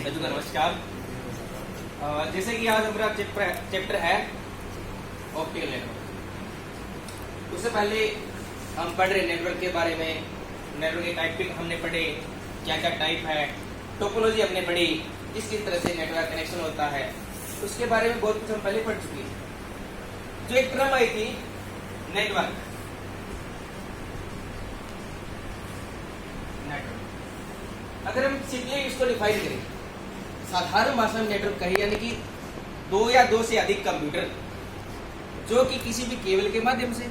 सभी को नमस्कार। जैसे कि आज हमारा चैप्टर है ऑप्टिकल नेटवर्क। उससे पहले हम पढ़ रहे नेटवर्क के बारे में, नेटवर्क के टाइप हमने पढ़े, क्या क्या टाइप है, टोपोलॉजी हमने पढ़ी, किस किस तरह से नेटवर्क कनेक्शन होता है, उसके बारे में बहुत कुछ हम पहले पढ़ चुके हैं। जो एक टर्म आई थी नेटवर्क, अगर हम सिंपली इसको डिफाइन करें, साधारण भाषा में नेटवर्क कहे यानी कि दो या दो से अधिक कंप्यूटर जो कि किसी भी केबल के माध्यम से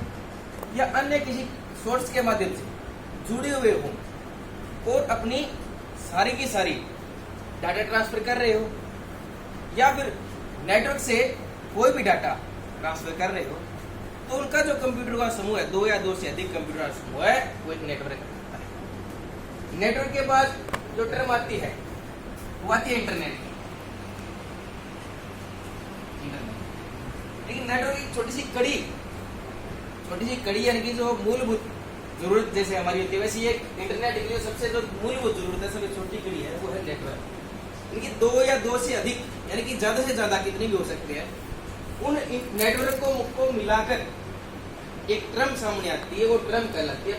या अन्य किसी सोर्स के माध्यम से जुड़े हुए हों और अपनी सारी की सारी डाटा ट्रांसफर कर रहे हो, या फिर नेटवर्क से कोई भी डाटा ट्रांसफर कर रहे हो, तो उनका जो कंप्यूटर का समूह है, दो या दो से अधिक कंप्यूटर का समूह है, वो एक नेटवर्क कहलाता है। नेटवर्क के बाद जो टर्म आती है वो आती है इंटरनेट। लेकिन नेटवर्क की छोटी सी कड़ी यानी कि जो मूलभूत जरूरत जैसे हमारी होती है, वैसे ये इंटरनेट के लिए सबसे जो मूलभूत जरूरत है, सबसे छोटी कड़ी है, वो है नेटवर्क। यानी कि दो या दो से अधिक यानी कि ज्यादा से ज्यादा कितनी भी हो सकते हैं, उन नेटवर्क को मिलाकर एक टर्म सामने आती है, वो टर्म कहलाती है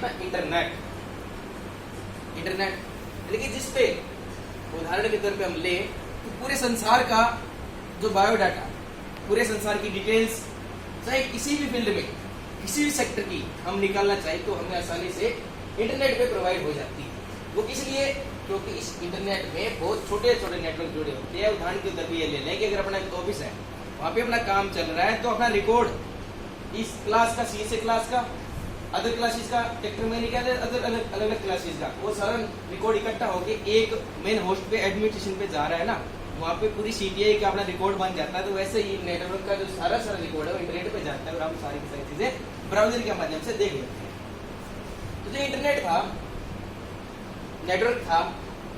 इंटरनेट। लेकिन जिसपे उदाहरण के तौर पे हम ले तो पूरे संसार का जो बायोडाटा, पूरे संसार की डिटेल्स, चाहे किसी भी फील्ड में किसी भी सेक्टर की हम निकालना चाहे तो हमें आसानी से इंटरनेट पे प्रोवाइड हो जाती है। वो किस लिए? क्योंकि इस इंटरनेट में बहुत छोटे छोटे नेटवर्क जुड़े होते हैं। उदाहरण के तौर पे ये ले लें कि अगर अपना एक ऑफिस है, वहाँ पे अपना काम चल रहा है, तो अपना रिकॉर्ड इस क्लास का, CSA क्लास का, अदर क्लासेस का, टेक्नोमैनिकल अलग अलग क्लासेस का, वो सारा रिकॉर्ड इकट्ठा होके एक मेन होस्ट पे एडमिनिस्ट्रेशन पे जा रहा है ना, वहाँ पे पूरी CTI का अपना रिकॉर्ड बन जाता है। तो वैसे ही नेटवर्क का जो सारा रिकॉर्ड है वो इंटरनेट पे जाता है और हम सारी की सारी चीजें ब्राउजर के माध्यम से देख लेते हैं। तो जो इंटरनेट था,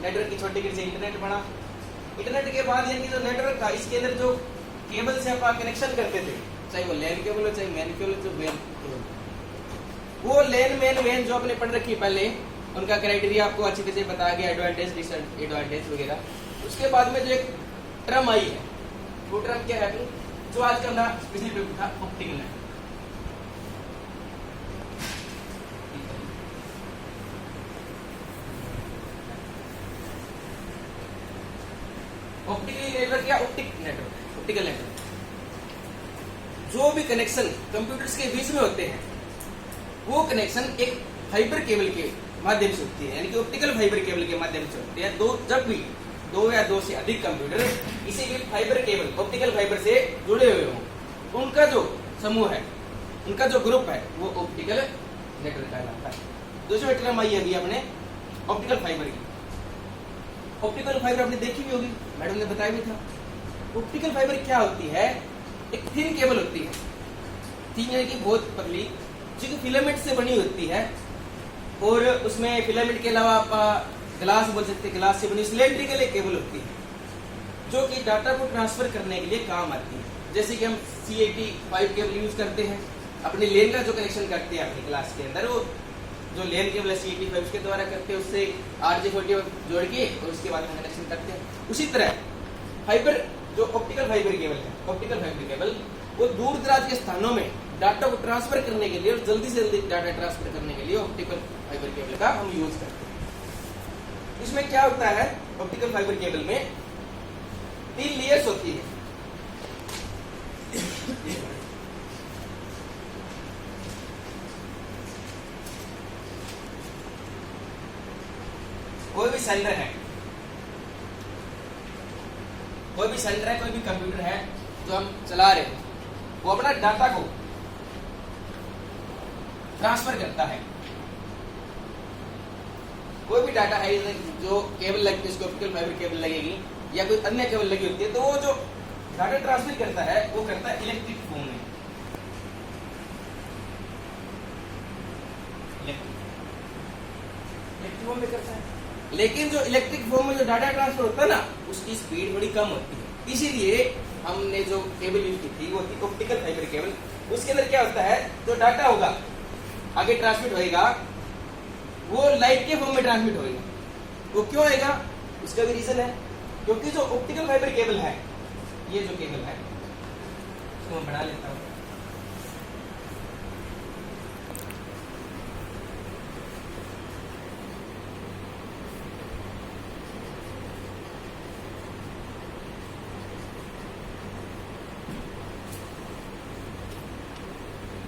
नेटवर्क की छोटी कड़ी से इंटरनेट बना। इंटरनेट के बाद यानी जो नेटवर्क था, इसके अंदर जो केबल से आप कनेक्शन करते थे, चाहे वो लैन केबल हो, चाहे मैन केबल, जो मेन केबल, वो लेन मैन वेन जो आपने पढ़ रखी पहले, उनका क्राइटेरिया आपको अच्छी तरह से बताया गया, एडवांटेज डिसएडवांटेज वगैरह। उसके बाद में जो एक टर्म आई है, वो टर्म क्या है, जो आज का हमारा स्पेशल पेपर था, ऑप्टिकल नेटवर्क। ऑप्टिकल नेटवर्क जो भी कनेक्शन कंप्यूटर्स के बीच में होते हैं, वो कनेक्शन एक फाइबर केबल के माध्यम से होती है, यानी कि ऑप्टिकल फाइबर केबल के माध्यम से होती है। जब भी दो या दो से अधिक कंप्यूटर किसी भी फाइबर केबल, ऑप्टिकल फाइबर से जुड़े हुए हों, उनका जो समूह है, उनका जो ग्रुप है, वो ऑप्टिकल नेटवर्क कहलाता है। दूसरी टर्म आई अभी अपने ऑप्टिकल फाइबर की। ऑप्टिकल फाइबर आपने देखी भी होगी, मैडम ने बताया भी था। ऑप्टिकल फाइबर क्या होती है? एक थिन केबल होती है, थिन यानी कि बहुत पतली, जो कि फिलामेंट से बनी होती है, और उसमें फिलामेंट के अलावा आप ग्लास बोल सकते हैं, ग्लास से बनी सिलेंड्रिकल एक केबल होती है, जो कि डाटा को ट्रांसफर करने के लिए काम आती है। जैसे कि हम CAT5 केबल यूज करते हैं, अपने लेन का जो कनेक्शन करते हैं अपनी क्लास के अंदर, वो जो लेन केबल है CAT5 के द्वारा करते हैं, उससे RJ40 जोड़ के और उसके बाद हम कनेक्शन करते हैं। उसी तरह फाइबर जो ऑप्टिकल फाइबर केबल है, ऑप्टिकल फाइबर केबल वो दूर दराज के स्थानों में डाटा को ट्रांसफर करने के लिए और जल्दी से जल्दी डाटा ट्रांसफर करने के लिए ऑप्टिकल फाइबर केबल का हम यूज करते हैं। इसमें क्या होता है, ऑप्टिकल फाइबर केबल में 3 लेयर्स होती है। कोई भी सेंडर है, कोई भी कंप्यूटर है जो हम चला रहे हैं, वो अपना डाटा को ट्रांसफर करता है। कोई भी डाटा है जो केबल लगती है, उसको ऑप्टिकल फाइबर केबल लगेगी या कोई अन्य केबल लगी होती है, तो वो जो डाटा ट्रांसफर करता है वो करता है इलेक्ट्रिक फॉर्म में। इलेक्ट्रिक फॉर्म में करता है, लेकिन जो इलेक्ट्रिक फॉर्म में जो डाटा ट्रांसफर होता है ना, उसकी स्पीड बड़ी कम होती है। इसीलिए हमने जो केबल यूज की थी वो थी ऑप्टिकल फाइबर केबल। उसके अंदर क्या होता है, जो डाटा होगा आगे ट्रांसमिट होएगा, वो लाइट के फॉर्म में ट्रांसमिट होएगा। वो क्यों आएगा? उसका भी रीजन है, क्योंकि जो ऑप्टिकल फाइबर केबल है, ये जो केबल है इसको मैं बढ़ा लेता हूं।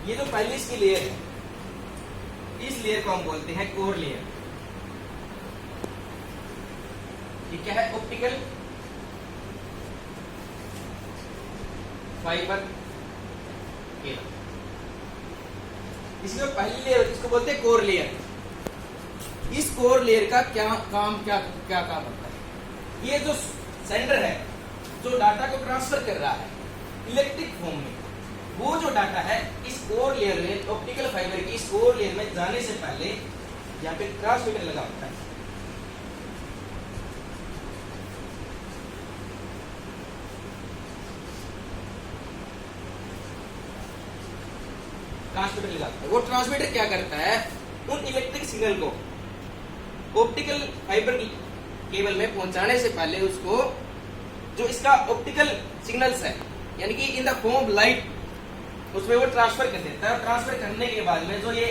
ये जो पहली इसकी लेयर है, इस लेयर को हम बोलते हैं कोर लेयर। ये क्या है? Optical fibre cable. इसमें पहली लेयर इसको बोलते हैं कोर लेयर। इस कोर लेयर का क्या काम होता है? ये जो सेंडर है, जो डाटा को ट्रांसफर कर रहा है इलेक्ट्रिक फॉर्म में, वो जो डाटा है इस कोर लेयर में, ऑप्टिकल फाइबर की इस कोर लेयर में जाने से पहले यहाँ पे ट्रांसमीटर लगा होता है। ट्रांसमीटर लगा होता है। वो ट्रांसमीटर क्या करता है? उन इलेक्ट्रिक सिग्नल को ऑप्टिकल फाइबर केबल में पहुंचाने से पहले उसको जो इसका ऑप्टिकल सिग्नल्स है, यानी कि in the form of light, उसमें वो ट्रांसफर कर देता है। और ट्रांसफर करने के बाद में जो ये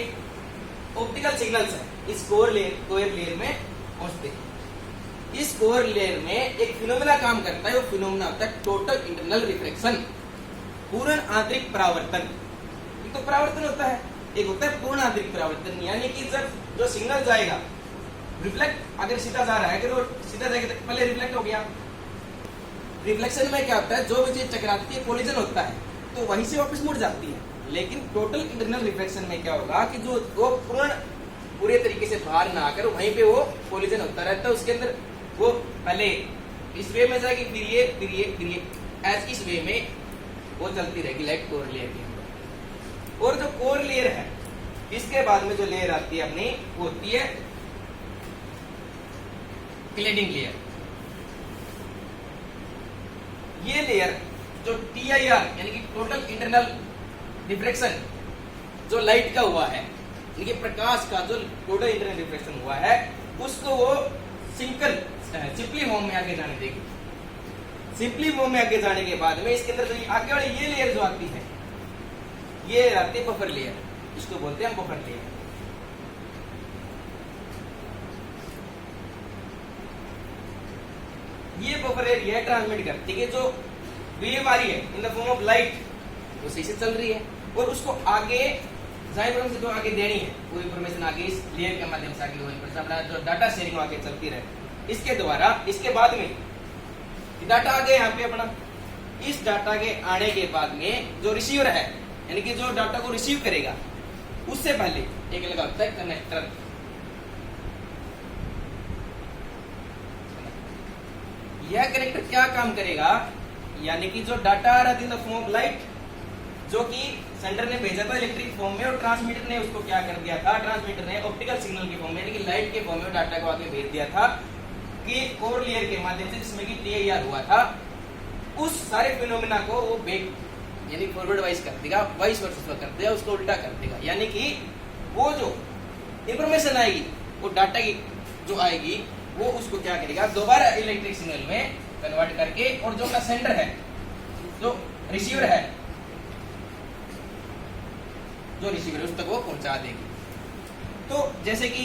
ऑप्टिकल सिग्नल्स है इस कोर लेयर में पहुंचते हैं। इस कोर लेयर में एक फिनोमेना काम करता है। वो फिनोमेना होता है टोटल इंटरनल रिफ्लेक्शन, पूर्ण आंतरिक परावर्तन। एक तो परावर्तन होता है, एक होता है पूर्ण आंतरिक परावर्तन, यानी कि जब जो सिग्नल जाएगा, रिफ्लेक्ट अगर सीधा जा रहा है, अगर वो सीधा जाएगा तो पहले रिफ्लेक्ट हो गया। रिफ्लेक्शन में क्या होता है? जो भी चीज टकराती है, कोलिजन होता है, तो वहीं से वापस मुड़ जाती है। लेकिन टोटल इंटरनल रिफ्लेक्शन में क्या होगा कि जो वो पूरे तरीके से बाहर ना आकर वहीं पे वो कोलिजन होता रहता है। उसके अंदर वो पहले इस वे में जाएगी, फिर ये ऐसे इस वे में वो चलती रहेगी लाइक कोर लेयर के अंदर। और जो कोर लेयर है, इसके बाद में जो लेयर आती है अपनी, वो होती है क्लेडिंग लेयर। ये लेयर जो TIR यानी कि टोटल इंटरनल रिफ्लेक्शन जो लाइट का हुआ है, यानी कि प्रकाश का जो टोटल इंटरनल रिफ्लेक्शन हुआ है, उसको वो सिंपली फॉर्म में आगे जाने देगी। सिंपली फॉर्म में आगे जाने के बाद में इसके अंदर जो आगे वाली ये लेयर जो आती है, ये आती है बफर लेयर, इसको बोलते हैं बफर लेयर। ये बफर लेयर यह ट्रांसमिट करती है जो वेव आ रही है in the form of light, वो सही से चल रही है, और उसको आगे जो आगे देनी है वो इंफॉर्मेशन आगे इस लेयर के माध्यम से आगे वो इंफॉर्मेशन अपना जो डाटा शेयरिंग आगे चलती रहे इसके द्वारा। इसके बाद में डाटा आ गया यहाँ पे अपना। इस डाटा के आने के बाद में जो रिसीवर है, यानी कि जो डाटा को रिसीव करेगा, उससे पहले एक लगा होता है कनेक्टर। यह कनेक्टर क्या काम करेगा? यानी कि जो डाटा आ रहा था in the form of light, जो कि सेंडर ने भेजा था इलेक्ट्रिक फॉर्म में, और ट्रांसमीटर ने उसको क्या कर दिया था? ट्रांसमीटर ने ऑप्टिकल सिग्नल के फॉर्म में, यानी कि लाइट के फॉर्म में डाटा को आगे भेज दिया था कि कोर लेयर के माध्यम से, जिसमें कि TIR हुआ था, उस सारे फिनोमेना को वो बैक यानी फॉरवर्ड वाइज कर देगा, वाइस वर्सा कर देगा, उसको उल्टा कर देगा। यानी कि वो जो इंफॉर्मेशन आएगी, वो डाटा की जो आएगी, वो उसको क्या करेगा? दोबारा इलेक्ट्रिक सिग्नल में कन्वर्ट करके, और जो का सेंडर है, जो रिसीवर है, जो रिसीवर उस तक वो पहुंचा देगी। तो जैसे कि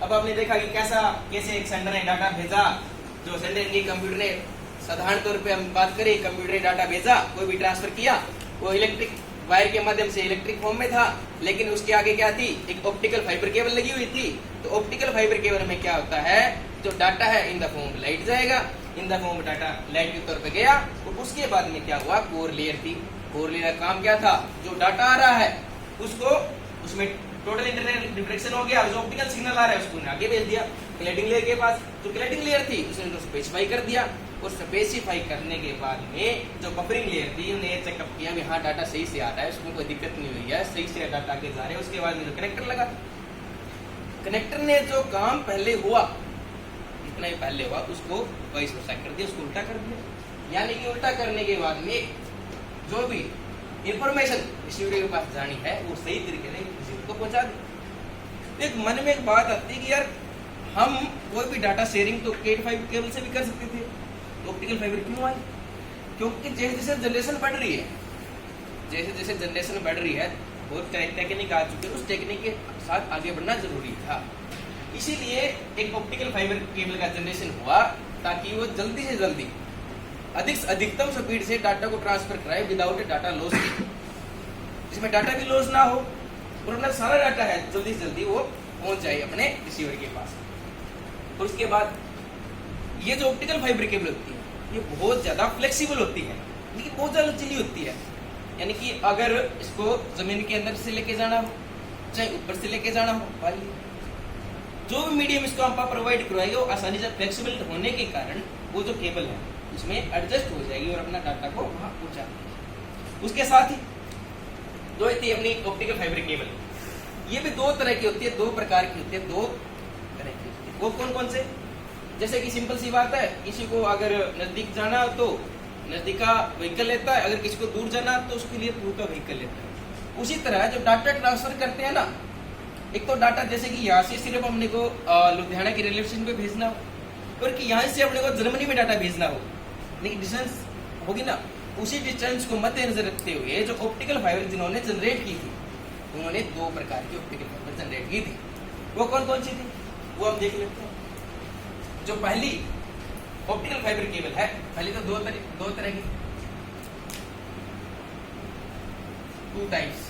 अब आपने देखा कि कैसे एक सेंडर ने डाटा भेजा, जो सेंडर की कंप्यूटर ने, साधारण तौर पे हम बात करें, कंप्यूटर ने डाटा भेजा, कोई भी ट्रांसफर किया, वो इलेक्ट्रिक वायर के माध्यम से इलेक्ट्रिक फॉर्म में था, लेकिन उसके आगे क्या थी? एक ऑप्टिकल फाइबर केबल लगी हुई थी। तो ऑप्टिकल फाइबर केबल में क्या होता है? जो डाटा है इन द फॉर्म लाइट जाएगा, in the form data light के तौर पे गया, और उसके बाद में क्या हुआ? कोर लेयर थी। कोर लेयर का काम क्या था? जो डाटा आ रहा है उसको, उसमें टोटल इंटरनल रिफ्लेक्शन हो गया, जो ऑप्टिकल सिग्नल आ रहा है उसको आगे भेज दिया क्लैडिंग लेयर के पास। जो क्लैडिंग लेयर थी उसने तो स्पेसिफाई कर दिया, और स्पेसिफाई करने के बाद में जो बफरिंग लेयर थी, उन्हें ये चेकअप किया कि हाँ डाटा सही से आ रहा है, उसमें कोई दिक्कत नहीं हुई है, सही से डाटा आगे जा रहे हैं। उसके बाद में जो कनेक्टर लगा, कनेक्टर ने जो काम पहले हुआ, इतना ही पहले हुआ, उसको वाइस वर्सा कर दिया, उसको उल्टा कर दिया। यानी कि उल्टा करने के बाद में जो भी इंफॉर्मेशन रिसीवर के पास जानी है, वो सही तरीके से रिसीवर को पहुंचा दी। एक मन में एक बात आती है कि यार हम कोई भी डाटा शेयरिंग तो Cat5 केबल से भी कर सकते थे, तो ऑप्टिकल फाइबर क्यों आई? क्योंकि जैसे जैसे जनरेशन बढ़ रही है, जैसे जैसे जनरेशन बढ़ रही है, बहुत टेक्निक आ चुकी है, उस टेक्निक के साथ आगे बढ़ना जरूरी था। इसीलिए एक ऑप्टिकल फाइबर केबल का जनरेशन हुआ, ताकि वो जल्दी से जल्दी अधिकतम स्पीड से डाटा को ट्रांसफर कराए विदाउट डाटा लॉस, जिसमें डाटा भी लॉस ना हो और अपना सारा डाटा है जल्दी से जल्दी वो पहुंच जाए अपने रिसीवर के पास। और उसके बाद ये जो ऑप्टिकल फाइबर केबल होती है, ये बहुत ज्यादा फ्लेक्सिबल होती है, लेकिन बहुत ज्यादा लचीली होती है। यानी कि अगर इसको जमीन के अंदर से लेके जाना हो, चाहे ऊपर से लेके जाना हो, भाई जो भी मीडियम इसको आप प्रोवाइड करवाएंगे, वो आसानी से फ्लेक्सिबल होने के कारण वो जो केबल है उसमें एडजस्ट हो जाएगी और अपना डाटा को वहां पहुंचा देगी। उसके साथ ही जो होती है अपनी ऑप्टिकल फाइबर केबल, ये भी दो तरह की होती है, दो प्रकार की होती है, दो तरह की होती है। वो कौन कौन से? जैसे कि सिंपल सी बात है, किसी को अगर नजदीक जाना हो तो नजदीक का व्हीकल लेता है, अगर किसी को दूर जाना है तो उसके लिए दूर का व्हीकल लेता है। उसी तरह जब डाटा ट्रांसफर करते हैं ना, एक तो डाटा जैसे कि यहाँ से सिर्फ हमने को लुधियाना की रेलवे स्टेशन पे भेजना हो, और कि यहाँ से अपने को जर्मनी में डाटा भेजना हो, लेकिन डिस्टेंस होगी ना, उसी डिस्टेंस को मद्देनजर रखते हुए जो ऑप्टिकल फाइबर जिन्होंने जनरेट की थी, उन्होंने दो प्रकार की ऑप्टिकल फाइबर जनरेट की थी। वो कौन कौन सी थी वो हम देख लेते हैं। जो पहली ऑप्टिकल फाइबर केबल है, पहले तो दो तरह की, टू टाइप्स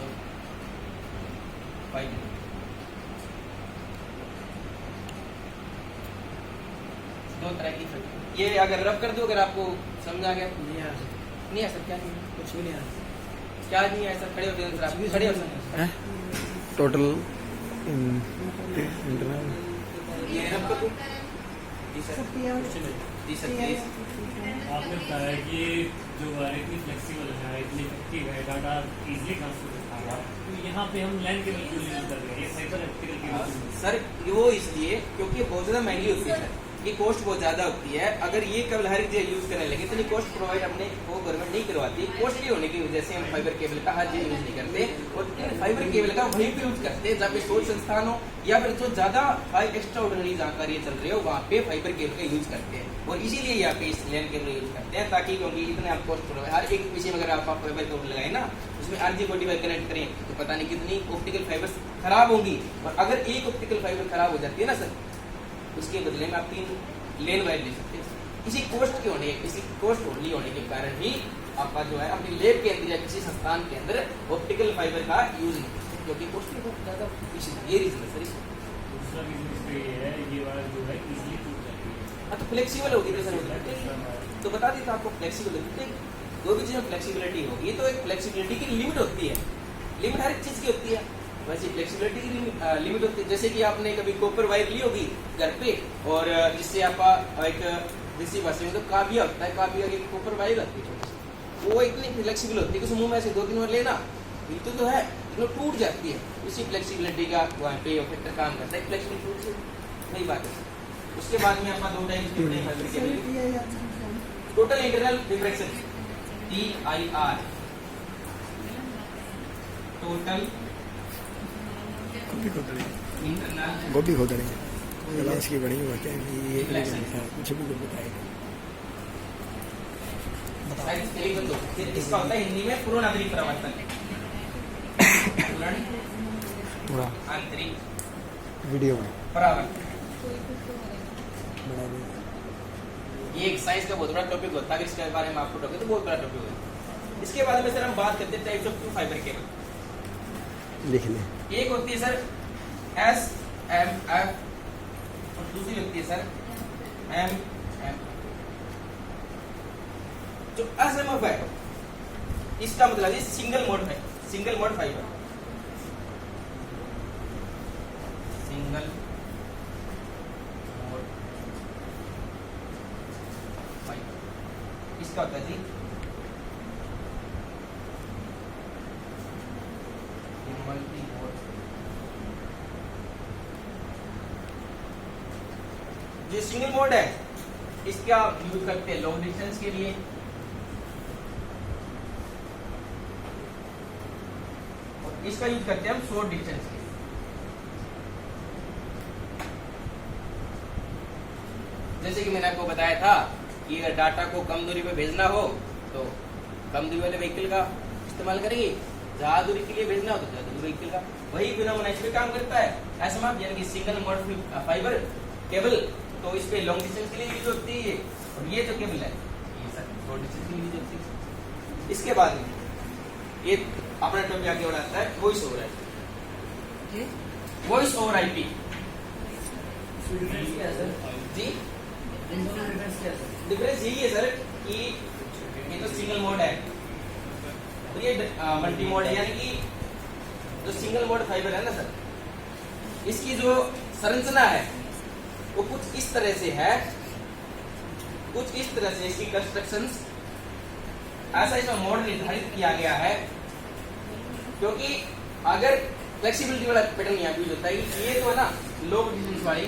ऑफ फाइबर। दो तरह की फाइबर, ये अगर रब कर दो, अगर आपको समझ आ गया। नहीं आ सर, क्या नहीं, कुछ भी नहीं आ, क्या नहीं है सर, खड़े हो जाए सर, आप खड़े हो सर, टोटल इंटरनल ये रब कर दो। जी सर, जी सर, प्लीज। आपने बताया कि जो वायर इतनी फ्लेक्सिबल है, इतनी इफेक्टिव है, डाटा इजीली ट्रांसफर होता है, तो यहाँ पे हम लैंड केबल क्यों यूज कर रहे हैं? ये फाइबर ऑप्टिकल केबल सर वो इसलिए क्योंकि बहुत ज्यादा महंगी होती है, ये कॉस्ट बहुत ज्यादा होती है। अगर ये केबल हर जगह यूज करने लगे तो ये कॉस्ट प्रोवाइड अपने को गवर्नमेंट नहीं करवाती। कॉस्टली होने की वजह से हम फाइबर केबल का हर जगह यूज नहीं करते, और इन फाइबर केबल का वहीं पे यूज करते हैं जहाँ पे शोध संस्थान हो, या फिर जो ज्यादा हाई एक्स्ट्रा ऑर्डिनरी जानकारी चल रही हो, वहाँ पे फाइबर केबल का यूज करते हैं। और इसीलिए यहाँ पे इस लैंड केबल यूज करते हैं, ताकि क्योंकि इतने आप कॉस्ट प्रोवाइड, हर एक पीछे में अगर आप फाइबर केबल लगाए ना, उसमें RJ45 कनेक्ट करें तो पता नहीं कितनी ऑप्टिकल फाइबर खराब होंगी। और अगर एक ऑप्टिकल फाइबर खराब हो जाती है ना सर, उसके बदले में आप 3 लेन वायर ले सकते हैं। इसी कॉस्ट होने होने के कारण ही आपका जो है अपनी लैब के अंदर या किसी संस्थान के अंदर ऑप्टिकल फाइबर का यूज नहीं करते, क्योंकि कॉस्ट बहुत ज्यादा, ये रीजन है सर इसका। दूसरा रीजन इसका ये है, ये वायर जो है इजीली टूट जाती है। हाँ, तो फ्लेक्सिबल होगी तो सर, तो बता देता आपको फ्लेक्सिबल होती है। जो भी चीज़ में फ्लेक्सिबिलिटी होगी तो एक फ्लेक्सिबिलिटी की लिमिट होती है, लिमिट हर एक चीज़ की होती है, वैसे फ्लेक्सिबिलिटी की लिमिट होती है। जैसे कि आपने कभी कॉपर वायर ली होगी घर पे, और जिससे आप एक देसी भाषा में तो काबिया होता है, काबिया की कॉपर वायर होती है, वो इतनी फ्लेक्सिबल होती है कि उस मुंह में से 2-3 बार लेना बिल्कुल तो है, जो टूट जाती है। इसी फ्लेक्सिबिलिटी का वहाँ पे फैक्टर काम करता है, फ्लेक्सिबिलिटी टूट से वही बात है। उसके बाद में आपका 2 टाइप के फाइबर के total internal diffraction TIR, total internal गोभी खोद रही है, गलास की बड़ी हुआ क्या ये कुछ भी बताएगा। इसका होता है हिंदी में पूर्ण आंतरिक परावर्तन, पूरा आंतरिक वीडियो में परावर्तन। बना दें। ये एक साइंस का बहुत बड़ा टॉपिक होता है, अगर इसके बारे में आपको टॉपिक तो बहुत बड़ा टॉपिक होता है। इसके बाद में सर हम बात करते हैं types of two fibre cable. लिख लें। एक होती है सर SMF और दूसरी होती है सर MM। जो SMF है इसका मतलब है सिंगल मोड है, single mode fibre, single mode fibre. इसका होता है जी मल्टी मोड। जो सिंगल मोड है इसका यूज करते हैं लॉन्ग डिस्टेंस के लिए, और इसका यूज करते हैं हम शॉर्ट डिस्टेंस के लिए। जैसे कि मैंने आपको बताया था कि अगर डाटा को कम दूरी पे भेजना हो तो कम दूरी वाले व्हीकल का इस्तेमाल करेंगे, ज्यादा दूरी के लिए भेजना हो तो ज्यादा दूरी व्हीकल का। वही फिनोमेना इस पे काम करता है। एसएमएफ यानी कि सिंगल मोड फाइबर केबल, तो इस पे लॉन्ग डिस्टेंस के लिए यूज होती है। और ये जो केबल है ये सर शॉर्ट डिस्टेंस के लिए यूज होती है। इसके बाद में ये अपना टॉपिक आगे बढ़ाता है voice over IP. Voice over IP जी डिफरेंस यही है सर कि ये तो सिंगल मोड है और ये मल्टी मोड है, यानी कि जो सिंगल मोड फाइबर है ना सर, इसकी जो संरचना है वो कुछ इस तरह से है, कुछ इस तरह से इसकी कंस्ट्रक्शंस ऐसा इसमें मोड निर्धारित किया गया है। क्योंकि अगर फ्लेक्सिबिलिटी वाला पैटर्न यहाँ यूज होता है, ये तो है ना लो डिस्टेंस वाली,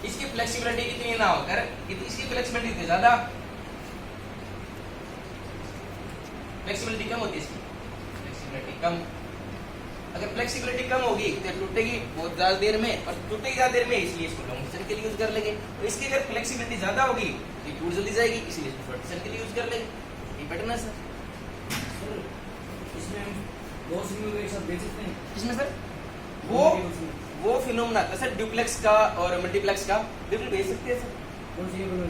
इसकी फ्लेक्सिबिलिटी कितनी ना होकर इसकी फ्लेक्सिबिलिटी इतनी ज्यादा, फ्लेक्सिबिलिटी कम होती है इसकी, फ्लेक्सिबिलिटी कम। अगर फ्लेक्सिबिलिटी कम होगी तो टूटेगी बहुत ज्यादा देर में, और टूटेगी ज्यादा देर में, इसलिए इसको लॉन्ग डिस्टेंस के लिए यूज कर लेंगे। तो इसकी अगर फ्लेक्सिबिलिटी ज्यादा होगी तो टूट जल्दी जाएगी, इसलिए इसको शॉर्ट डिस्टेंस के लिए यूज कर लेंगे। ये पैटर्न है सर। इसमें हम दो सिग्नल एक साथ भेज सकते हैं। इसमें सर वो फिनोमेना था सर ड्यूप्लेक्स का और मल्टीप्लेक्स का, बिल्कुल भेज सकते हैं सर, कौन सी केबल में?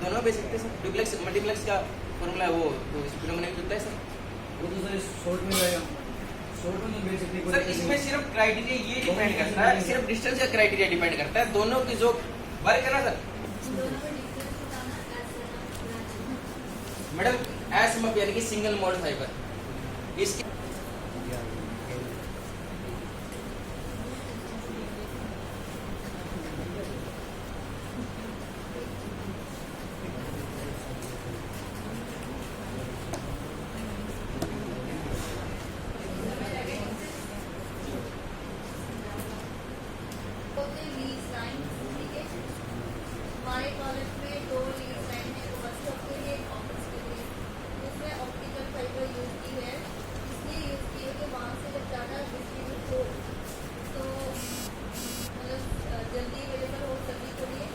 दोनों भेज सकते हैं सर। ड्यूप्लेक्स मल्टीप्लेक्स का फॉर्मूला वो तो इस फिनोमेना में होता है सर। वो तो सर शॉर्ट में जाएगा, शॉर्ट में नहीं भेज सकते कोई सर इसमें सिर्फ क्राइटेरिया ये डिपेंड करता है, सिर्फ डिस्टेंस का क्राइटेरिया डिपेंड करता है, दोनों की जो वर्क है ना सर मैडम, एसएमएफ यानी कि सिंगल मोड फाइबर, इसकी हमारे कॉलेज में 2 लीज लाइन है, वर्कशॉप के लिए, ऑफिस के लिए। उसमें ऑप्टिकल फाइबर यूज की है, इसलिए यूज की है कि वहाँ से जब डाटा डिस्ट्रीब्यूट हो तो मतलब जल्दी अवेलेबल हो सभी के लिए।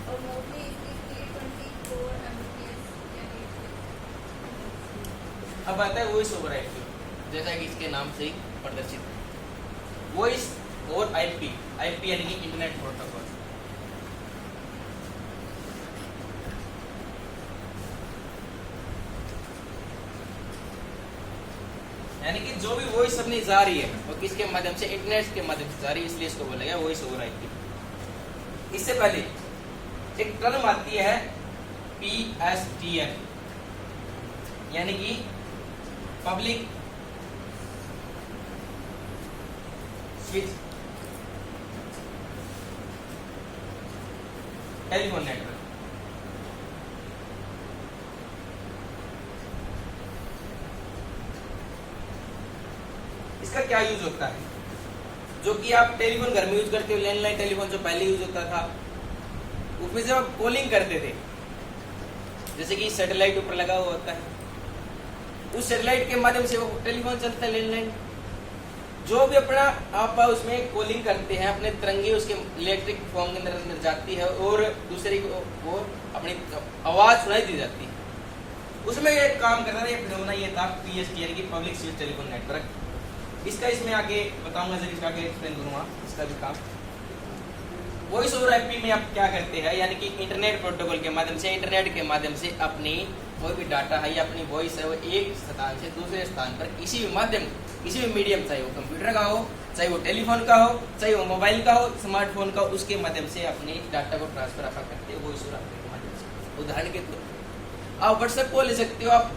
और मोस्टली इसकी स्पीड 24 Mbps या 8 अब आता है वॉइस ओवर आईपी, जैसा कि इसके नाम से ही प्रदर्शित है। वॉइस ओवर आईपी, आईपी यानी कि इंटरनेट प्रोटोकॉल। यानी कि जो भी वॉइस अपनी जा रही है वो किसके माध्यम से, इंटरनेट के माध्यम से जा रही है, इसलिए इसको बोला गया वॉइस ओवर आईपी। इससे पहले एक टर्म आती है PSTN, यानी कि पब्लिक स्विच टेलीफोन नेटवर्क। इसका क्या यूज होता है, जो कि आप टेलीफोन घर में यूज करते हो, लैंडलाइन टेलीफोन जो पहले यूज होता था, उसमें जब आप कॉलिंग करते थे, जैसे कि सैटेलाइट ऊपर लगा हुआ होता है, उस सैटेलाइट के माध्यम से वो टेलीफोन चलता है, लैंडलाइन। जो भी अपना आप उसमें कॉलिंग करते हैं, अपने तिरंगे उसके इलेक्ट्रिक फॉर्म के अंदर जाती है और दूसरे को वो अपनी आवाज सुनाई दी जाती है। उसमें एक काम करना ये फिनोमेना ये था PST यानी कि पब्लिक स्विच टेलीफोन नेटवर्क। इसका इसमें आगे बताऊंगा सर, इसका आगे एक्सप्लेन करूंगा इसका भी काम। वॉइस ओवर आईपी में आप क्या करते हैं, यानी कि इंटरनेट प्रोटोकॉल के माध्यम से, इंटरनेट के माध्यम से अपनी कोई भी डाटा है या अपनी वॉइस है वो एक स्थान से दूसरे स्थान पर किसी भी माध्यम, किसी भी मीडियम, चाहे वो कंप्यूटर का हो, चाहे वो टेलीफोन का हो, चाहे वो मोबाइल का हो, स्मार्टफोन का, उसके माध्यम से अपने डाटा को ट्रांसफर आप करते हो वॉइस ओवर आईपी के माध्यम से। उदाहरण के तौर आप व्हाट्सएप को ले सकते हो, आप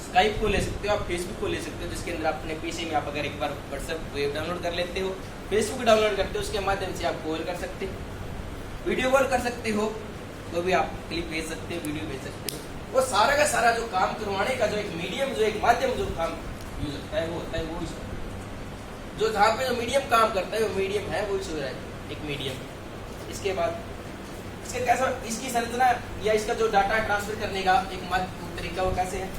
स्काइप को ले सकते हो, आप फेसबुक को ले सकते हो, जिसके अंदर अपने पीसी में आप अगर एक बार व्हाट्सएप वेब डाउनलोड कर लेते हो, फेसबुक डाउनलोड करते हो, उसके माध्यम से आप कॉल कर सकते हो, वीडियो कॉल कर सकते हो, तो भी आप क्लिप भेज सकते हो, वीडियो भेज सकते हो। वो सारा का सारा जो काम करवाने का जो एक मीडियम, जो एक माध्यम जो काम यूज होता है वो होता है वॉइस ओवर। जो जहाँ पे जो मीडियम काम करता है वो मीडियम है वॉइस ओवर, एक मीडियम। इसके बाद इसके कैसा, इसकी संरचना या इसका जो डाटा ट्रांसफर करने का एक माध्यम तरीका वो कैसे है,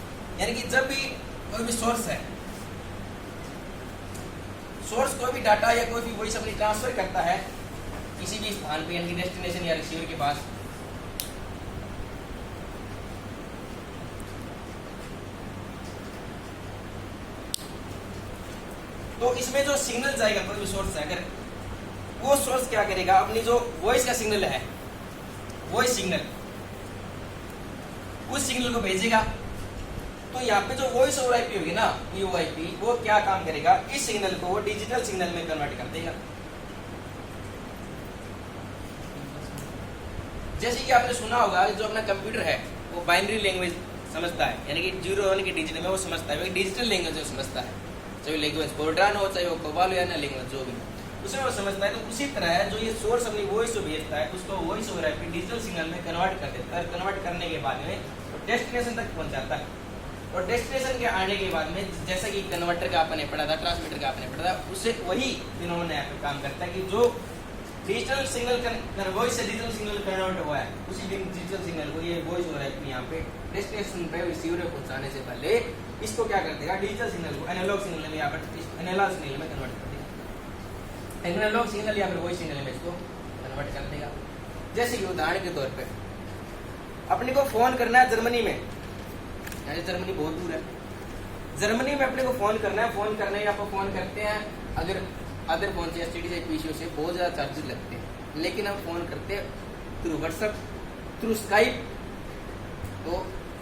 यानी कि जब भी कोई भी सोर्स है, सोर्स कोई भी डाटा या कोई भी वॉइस अपनी ट्रांसफर करता है किसी भी स्थान पे, यानी कि डेस्टिनेशन या रिसीवर के पास, तो इसमें जो सिग्नल जाएगा कोई भी सोर्स है, अगर वो सोर्स क्या करेगा, अपनी जो वॉइस का सिग्नल है, वॉइस सिग्नल, उस सिग्नल को भेजेगा। तो यहाँ पे जो वॉइस ओवर आईपी होगी ना, वीओआईपी, वो क्या काम करेगा, इस सिग्नल को वो डिजिटल सिग्नल में कन्वर्ट कर देगा। जैसे कि आपने सुना होगा, जो अपना कंप्यूटर है वो बाइनरी लैंग्वेज समझता है, यानी कि 0 1 के डिजिट में वो समझता है, वो डिजिटल लैंग्वेज वो समझता है, चाहे लैंग्वेज फोर्ट्रान हो, चाहे वो कोबालो या ना लैंग्वेज जो भी, उसमें वो समझता है। तो उसी तरह है जो ये सोर्स अपनी वॉइस को भेजता है, उसको voice over IP digital signal में कन्वर्ट कर देता है। कन्वर्ट करने के बाद में वो डेस्टिनेशन तक पहुंचाता है, और डेस्टिनेशन के आने के बाद में, जैसा कि कन्वर्टर का आपने पढ़ा था, ट्रांसमीटर का आपने पढ़ा था, उससे वही इन्होंने यहाँ पे काम करता है कि जो डिजिटल सिग्नल वॉइस से डिजिटल सिग्नल कन्वर्ट हुआ है, उसी डिजिटल सिग्नल को ये वॉइस ओवर आईपी यहाँ पे डेस्टिनेशन पे रिसीवर को पहुंचाने से पहले इसको क्या कर देगा, डिजिटल सिग्नल को एनालॉग सिग्नल में यहाँ पर एनालॉग सिग्नल में कन्वर्ट कर देगा। एनालॉग सिग्नल या फिर वॉइस सिग्नल में इसको कन्वर्ट कर देगा। जैसे कि उदाहरण के तौर पे अपने को फोन करना है जर्मनी में, यानी जर्मनी बहुत दूर है, जर्मनी में अपने को फोन करना है, फोन करने आपको फोन करते हैं, अगर अदर फोन से एसटीडी से पीसीओ से बहुत ज़्यादा चार्जेस लगते हैं, लेकिन हम फोन करते हैं थ्रू व्हाट्सएप, थ्रू स्काइप, तो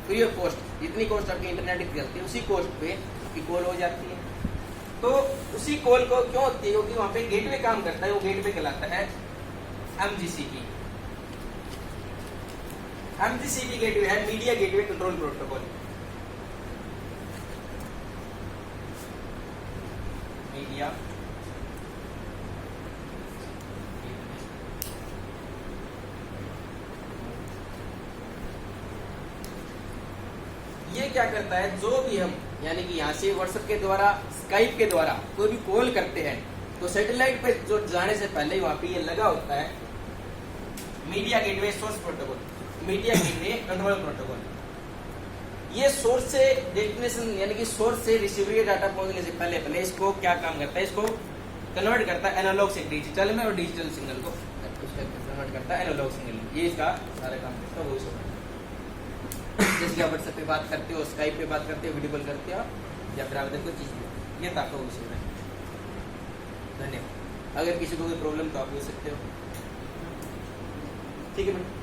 फ्री ऑफ कॉस्ट, जितनी कॉस्ट आपकी इंटरनेट की चलती है उसी कॉस्ट पे आपकी कॉल हो जाती है। तो उसी कॉल को क्यों होती है, क्योंकि वहाँ पे गेटवे काम करता है, वो गेटवे कहलाता है MGCP। MGCP गेटवे है media gateway control protocol. Media ये क्या करता है, जो भी हम यानी कि यहाँ से व्हाट्सएप के द्वारा, स्काइप के द्वारा कोई भी कॉल करते हैं, तो सैटेलाइट पे जो जाने से पहले ही वहाँ पे ये लगा होता है media gateway source protocol, media gateway control protocol. ये सोर्स से डेस्टिनेशन यानी कि सोर्स से रिसीवर के डाटा पहुंचने से पहले पहले इसको क्या काम करता है, इसको कन्वर्ट करता है एनालॉग से डिजिटल में, और डिजिटल सिग्नल को कन्वर्ट करता है एनालॉग सिग्नल में। ये इसका सारा काम करता है, वो जैसे कि आप व्हाट्सएप पे बात करते हो, स्काइप पे बात करते हो, वीडियो कॉल करते हो, या फिर आप कोई चीज़, ये तो आपका वो है। धन्यवाद। अगर किसी को कोई प्रॉब्लम तो आप पूछ सकते हो। ठीक है बेटा।